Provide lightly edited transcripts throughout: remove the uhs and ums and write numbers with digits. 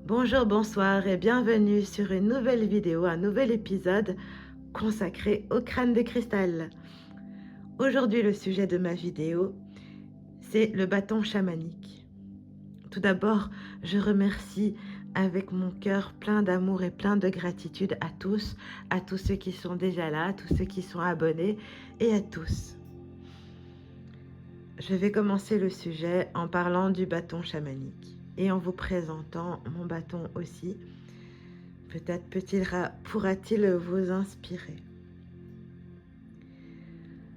Bonjour, bonsoir et bienvenue sur une nouvelle vidéo, un nouvel épisode consacré au crâne de cristal. Aujourd'hui, le sujet de ma vidéo, c'est le bâton chamanique. Tout d'abord, je remercie avec mon cœur plein d'amour et plein de gratitude à tous ceux qui sont déjà là, à tous ceux qui sont abonnés et à tous. Je vais commencer le sujet en parlant du bâton chamanique et en vous présentant mon bâton aussi. Peut-être pourra-t-il vous inspirer.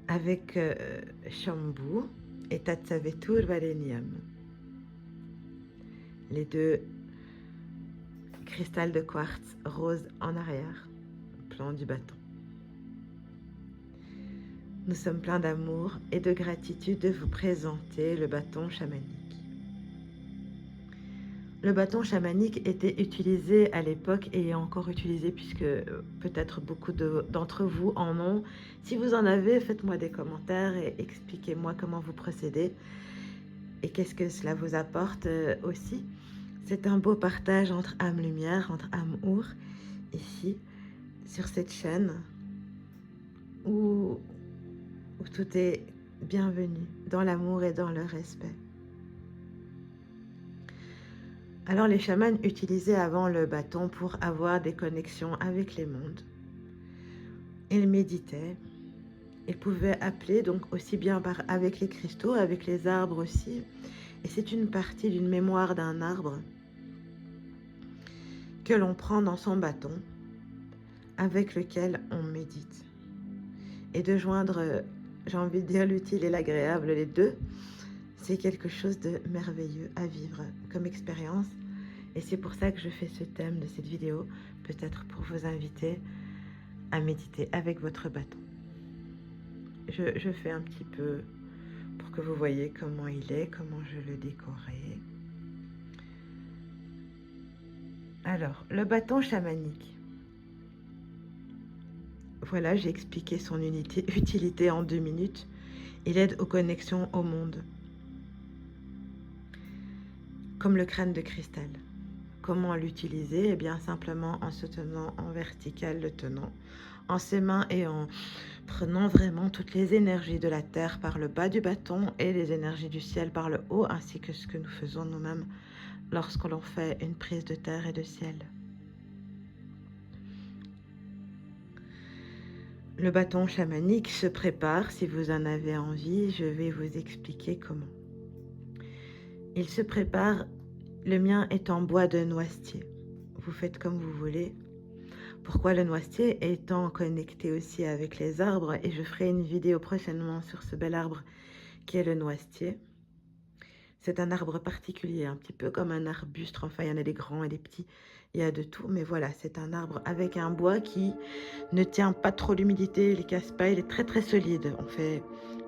Avec Shambhu et Tatsavetur Varenium. Les deux cristals de quartz rose en arrière, plan du bâton. Nous sommes pleins d'amour et de gratitude de vous présenter le bâton chamanique. Le bâton chamanique était utilisé à l'époque et est encore utilisé puisque peut-être beaucoup d'entre vous en ont. Si vous en avez, faites-moi des commentaires et expliquez-moi comment vous procédez et qu'est-ce que cela vous apporte aussi. C'est un beau partage entre âme-lumière, entre âme-our, ici, sur cette chaîne où tout est bienvenu, dans l'amour et dans le respect. Alors les chamans utilisaient avant le bâton pour avoir des connexions avec les mondes. Ils méditaient, ils pouvaient appeler donc aussi bien avec les cristaux, avec les arbres aussi. Et c'est une partie d'une mémoire d'un arbre que l'on prend dans son bâton, avec lequel on médite. Et de joindre, j'ai envie de dire, l'utile et l'agréable, les deux, c'est quelque chose de merveilleux à vivre comme expérience. Et c'est pour ça que je fais ce thème de cette vidéo, peut-être pour vous inviter à méditer avec votre bâton. Je fais un petit peu pour que vous voyez comment il est, comment je le décorais. Alors, le bâton chamanique. Voilà, j'ai expliqué son utilité en 2 minutes. Il aide aux connexions au monde. Comme le crâne de cristal. Comment l'utiliser? Eh bien, simplement en se tenant en vertical, le tenant en ses mains et en prenant vraiment toutes les énergies de la terre par le bas du bâton et les énergies du ciel par le haut, ainsi que ce que nous faisons nous-mêmes lorsque l'on fait une prise de terre et de ciel. Le bâton chamanique se prépare, si vous en avez envie, je vais vous expliquer comment. Il se prépare, le mien est en bois de noisetier. Vous faites comme vous voulez. Pourquoi le noisetier? Étant connecté aussi avec les arbres, et je ferai une vidéo prochainement sur ce bel arbre qui est le noisetier. C'est un arbre particulier, un petit peu comme un arbuste, enfin il y en a des grands et des petits, il y a de tout, mais voilà, c'est un arbre avec un bois qui ne tient pas trop l'humidité, il ne casse pas, il est très très solide. On fait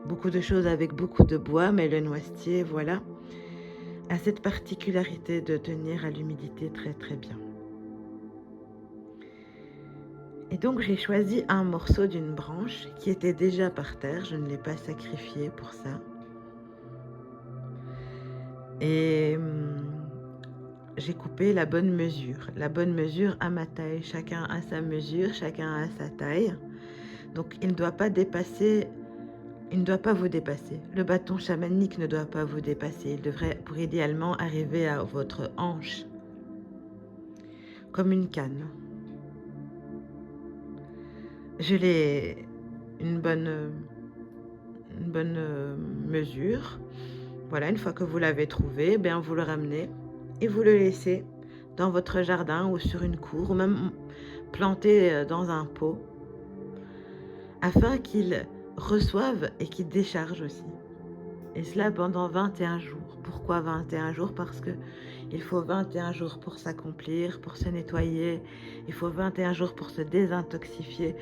beaucoup de choses avec beaucoup de bois, mais le noisetier, voilà, a cette particularité de tenir à l'humidité très très bien. Et donc j'ai choisi un morceau d'une branche qui était déjà par terre, je ne l'ai pas sacrifié pour ça. Et j'ai coupé la bonne mesure à ma taille. Chacun a sa mesure, chacun a sa taille. Donc il ne doit pas vous dépasser. Le bâton chamanique ne doit pas vous dépasser. Il devrait, pour idéalement, arriver à votre hanche, comme une canne. Je l'ai une bonne mesure. Voilà, une fois que vous l'avez trouvé, bien vous le ramenez et vous le laissez dans votre jardin ou sur une cour ou même planté dans un pot afin qu'il reçoive et qu'il décharge aussi. Et cela pendant 21 jours. Pourquoi 21 jours? Parce que il faut 21 jours pour s'accomplir, pour se nettoyer. Il faut 21 jours pour se désintoxifier.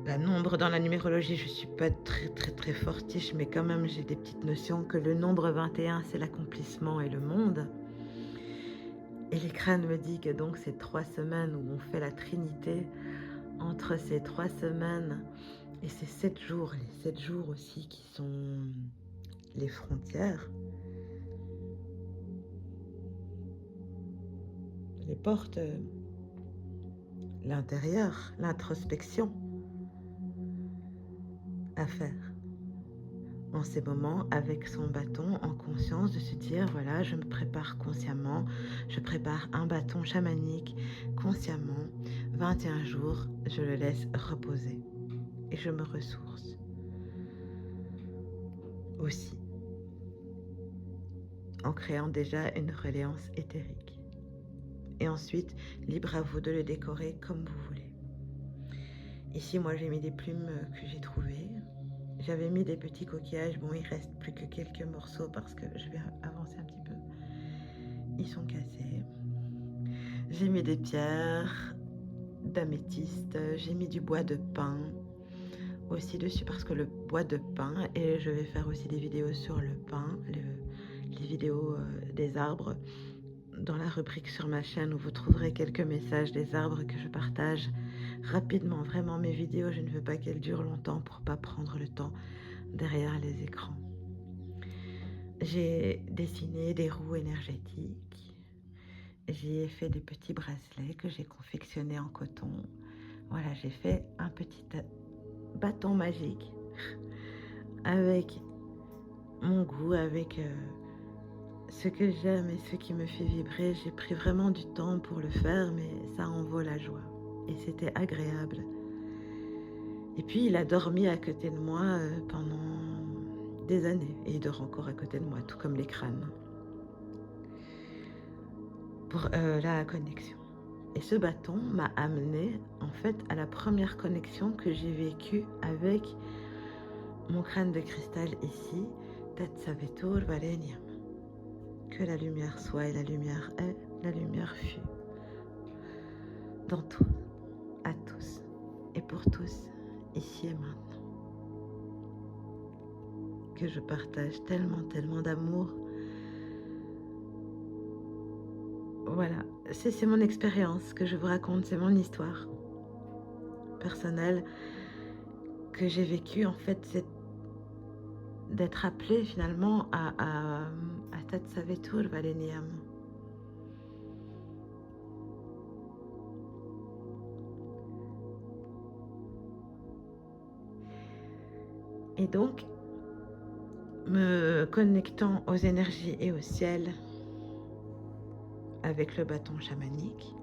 La nombre dans la numérologie, je ne suis pas très fortiche, mais quand même j'ai des petites notions que le nombre 21, c'est l'accomplissement et le monde. Et les crânes me disent que donc ces 3 semaines où on fait la Trinité, entre ces 3 semaines et ces 7 jours, les 7 jours aussi qui sont les frontières, les portes l'intérieur, l'introspection à faire en ces moments avec son bâton en conscience de se dire voilà, je me prépare consciemment, je prépare un bâton chamanique consciemment, 21 jours, je le laisse reposer et je me ressource aussi en créant déjà une reliance éthérique. Et ensuite, libre à vous de le décorer comme vous voulez. Ici, moi, j'ai mis des plumes que j'ai trouvées. J'avais mis des petits coquillages. Bon, il reste plus que quelques morceaux parce que je vais avancer un petit peu. Ils sont cassés. J'ai mis des pierres d'améthyste. J'ai mis du bois de pin aussi dessus parce que le bois de pin, et je vais faire aussi des vidéos sur le pin, les vidéos des arbres, dans la rubrique sur ma chaîne où vous trouverez quelques messages des arbres que je partage rapidement. Vraiment, mes vidéos, je ne veux pas qu'elles durent longtemps pour pas prendre le temps derrière les écrans. J'ai dessiné des roues énergétiques. J'ai fait des petits bracelets que j'ai confectionnés en coton. Voilà, j'ai fait un petit bâton magique avec mon goût, avec ce que j'aime et ce qui me fait vibrer. J'ai pris vraiment du temps pour le faire, mais ça en vaut la joie. Et c'était agréable. Et puis, il a dormi à côté de moi pendant des années. Et il dort encore à côté de moi, tout comme les crânes. Pour la connexion. Et ce bâton m'a amené, en fait, à la première connexion que j'ai vécue avec mon crâne de cristal ici, Tatsavetur Valeniam. Que la lumière soit et la lumière est, la lumière fut. Dans tout, à tous et pour tous, ici et maintenant. Que je partage tellement, tellement d'amour. Voilà, c'est mon expérience que je vous raconte, c'est mon histoire personnelle que j'ai vécue. En fait, c'est d'être appelée finalement à Tatsavetur Valeniam. Et donc, me connectant aux énergies et au ciel avec le bâton chamanique.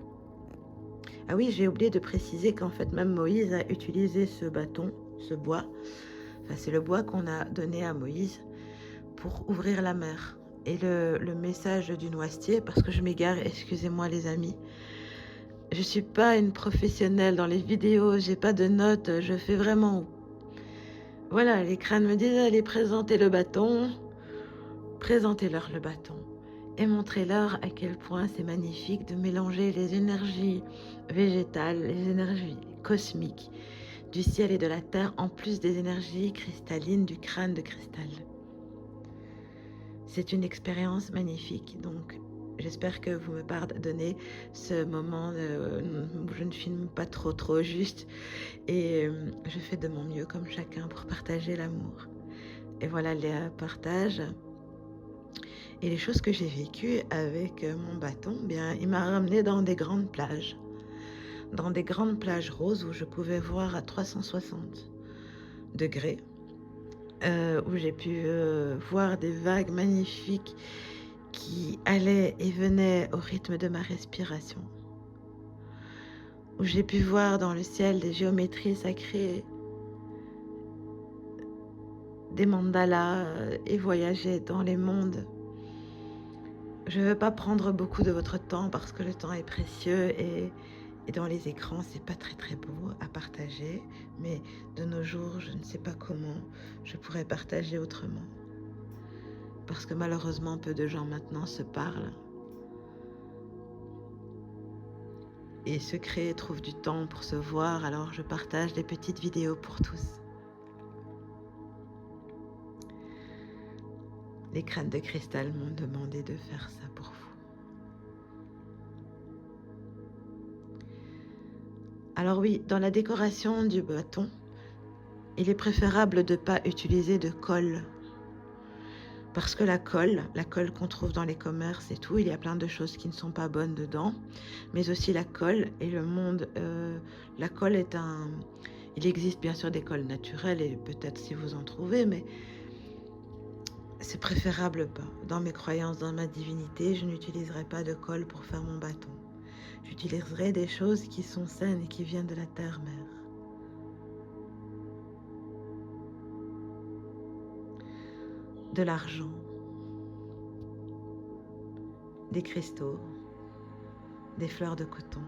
Ah oui, j'ai oublié de préciser qu'en fait, même Moïse a utilisé ce bâton, ce bois. Enfin, c'est le bois qu'on a donné à Moïse pour ouvrir la mer. Et le message du noisetier, parce que je m'égare, excusez-moi les amis. Je suis pas une professionnelle dans les vidéos, j'ai pas de notes, je fais vraiment... Voilà, les crânes me disent, allez présenter le bâton, présentez-leur le bâton. Et montrez-leur à quel point c'est magnifique de mélanger les énergies végétales, les énergies cosmiques du ciel et de la terre, en plus des énergies cristallines du crâne de cristal. C'est une expérience magnifique, donc j'espère que vous me pardonnez ce moment où je ne filme pas trop juste et je fais de mon mieux comme chacun pour partager l'amour. Et voilà les partages. Et les choses que j'ai vécues avec mon bâton, bien, il m'a ramené dans des grandes plages roses où je pouvais voir à 360 degrés, où j'ai pu voir des vagues magnifiques qui allaient et venaient au rythme de ma respiration, où j'ai pu voir dans le ciel des géométries sacrées, des mandalas et voyager dans les mondes. Je ne veux pas prendre beaucoup de votre temps parce que le temps est précieux et dans les écrans, c'est pas très beau à partager. Mais de nos jours, je ne sais pas comment je pourrais partager autrement. Parce que malheureusement, peu de gens maintenant se parlent. Et se créent, trouvent du temps pour se voir. Alors je partage des petites vidéos pour tous. Les crânes de cristal m'ont demandé de faire ça pour vous. Alors oui, dans la décoration du bâton, il est préférable de ne pas utiliser de colle. Parce que la colle qu'on trouve dans les commerces et tout, il y a plein de choses qui ne sont pas bonnes dedans, mais aussi la colle et le monde. La colle est un... Il existe bien sûr des colles naturelles et peut-être si vous en trouvez, mais c'est préférable pas. Dans mes croyances, dans ma divinité, je n'utiliserai pas de colle pour faire mon bâton. J'utiliserai des choses qui sont saines et qui viennent de la terre-mère. De l'argent, des cristaux, des fleurs de coton.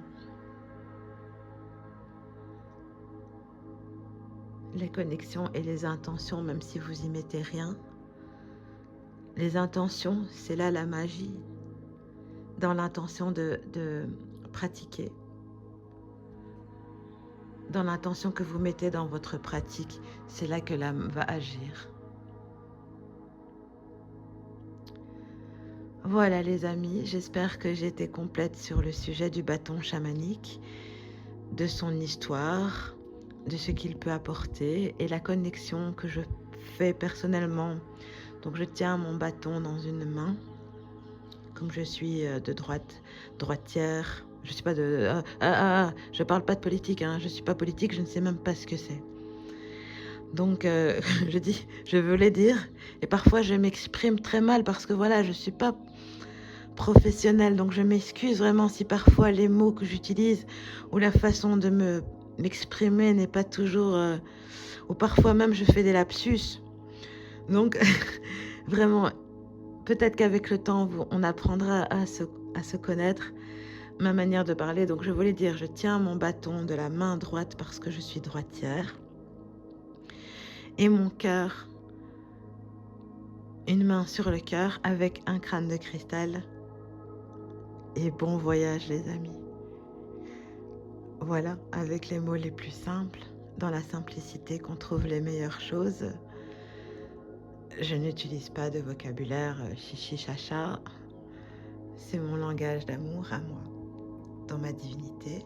Les connexions et les intentions, même si vous y mettez rien. Les intentions, c'est là la magie. Dans l'intention de pratiquer. Dans l'intention que vous mettez dans votre pratique, c'est là que l'âme va agir. Voilà les amis, j'espère que j'ai été complète sur le sujet du bâton chamanique, de son histoire, de ce qu'il peut apporter et la connexion que je fais personnellement. Donc je tiens mon bâton dans une main, comme je suis de droitière. Je suis pas de... je parle pas de politique, hein, je suis pas politique, je ne sais même pas ce que c'est. Donc je veux les dire et parfois je m'exprime très mal parce que voilà, je suis pas professionnelle, donc je m'excuse vraiment si parfois les mots que j'utilise ou la façon de m'exprimer n'est pas toujours... ou parfois même je fais des lapsus. Donc vraiment, peut-être qu'avec le temps, on apprendra à se connaître, ma manière de parler. Donc je voulais dire, je tiens mon bâton de la main droite parce que je suis droitière. Et mon cœur, une main sur le cœur avec un crâne de cristal. Et bon voyage les amis. Voilà, avec les mots les plus simples, dans la simplicité qu'on trouve les meilleures choses. Je n'utilise pas de vocabulaire chichi chacha. C'est mon langage d'amour à moi, dans ma divinité,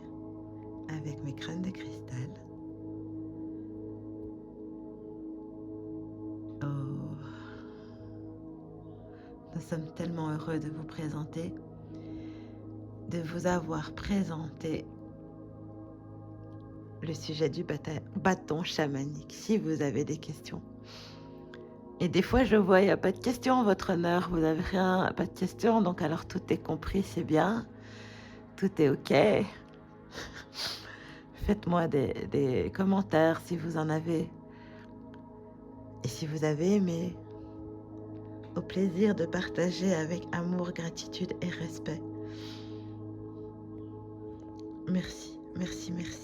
avec mes crânes de cristal. Oh, nous sommes tellement heureux de vous présenter, de vous avoir présenté le sujet du bâton chamanique, si vous avez des questions. Et des fois, je vois, il n'y a pas de questions, votre honneur, vous n'avez rien, pas de questions, donc alors tout est compris, c'est bien, tout est OK. Faites-moi des commentaires si vous en avez. Et si vous avez aimé, au plaisir de partager avec amour, gratitude et respect. Merci, merci, merci.